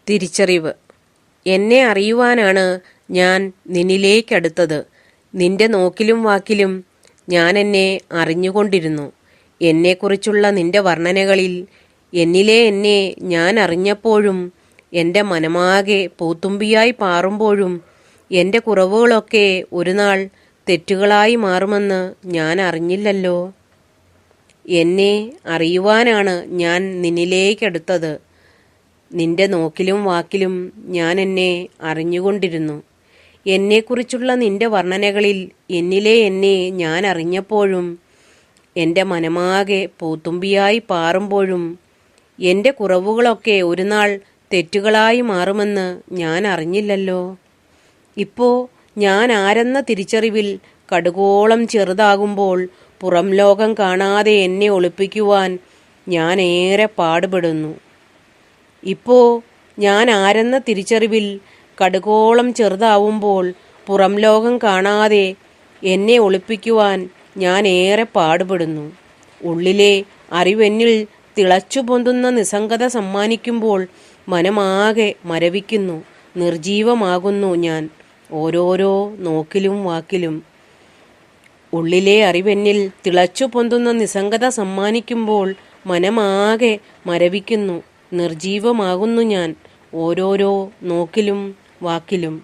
തിരിച്ചറിവ്. എന്നെ അറിയുവാനാണ് ഞാൻ നിന്നിലേക്കടുത്തത്. നിന്റെ നോക്കിലും വാക്കിലും ഞാൻ എന്നെ അറിഞ്ഞുകൊണ്ടിരുന്നു. എന്നെക്കുറിച്ചുള്ള നിന്റെ വർണ്ണനകളിൽ എന്നിലെ എന്നെ ഞാൻ അറിഞ്ഞപ്പോഴും എൻ്റെ മനമാകെ പൂത്തുമ്പിയായി പാറുമ്പോഴും എൻ്റെ കുറവുകളൊക്കെ ഒരു നാൾ തെറ്റുകളായി മാറുമെന്ന് ഞാൻ അറിഞ്ഞില്ലല്ലോ. എന്നെ അറിയുവാനാണ് ഞാൻ നിന്നിലേക്കടുത്തത്. നിന്റെ നോക്കിലും വാക്കിലും ഞാൻ എന്നെ അറിഞ്ഞുകൊണ്ടിരുന്നു. എന്നെക്കുറിച്ചുള്ള നിന്റെ വർണ്ണനകളിൽ എന്നിലെ എന്നെ ഞാൻ അറിഞ്ഞപ്പോഴും എൻ്റെ മനമാകെ പൂത്തുമ്പിയായി പാറുമ്പോഴും എൻ്റെ കുറവുകളൊക്കെ ഒരു നാൾ തെറ്റുകളായി മാറുമെന്ന് ഞാൻ അറിഞ്ഞില്ലല്ലോ. ഇപ്പോൾ ഞാൻ ആരെന്ന തിരിച്ചറിവിൽ കടുകോളം ചെറുതാകുമ്പോൾ പുറം ലോകം കാണാതെ എന്നെ ഒളിപ്പിക്കുവാൻ ഞാൻ ഏറെ പാടുപെടുന്നു. ഇപ്പോൾ ഞാൻ ആരെന്ന തിരിച്ചറിവിൽ കടുകോളം ചെറുതാവുമ്പോൾ പുറം ലോകം കാണാതെ എന്നെ ഒളിപ്പിക്കുവാൻ ഞാൻ ഏറെ പാടുപെടുന്നു. ഉള്ളിലെ അറിവെന്നിൽ തിളച്ചു പൊന്തുന്ന നിസ്സംഗത സമ്മാനിക്കുമ്പോൾ മനമാകെ മരവിക്കുന്നു, നിർജീവമാകുന്നു ഞാൻ ഓരോരോ നോക്കിലും വാക്കിലും. ഉള്ളിലെ അറിവെന്നിൽ തിളച്ചു പൊന്തുന്ന നിസ്സംഗത സമ്മാനിക്കുമ്പോൾ മനമാകെ മരവിക്കുന്നു, നിർജീവമാകുന്നു ഞാൻ ഓരോരോ നോക്കിലും വാക്കിലും.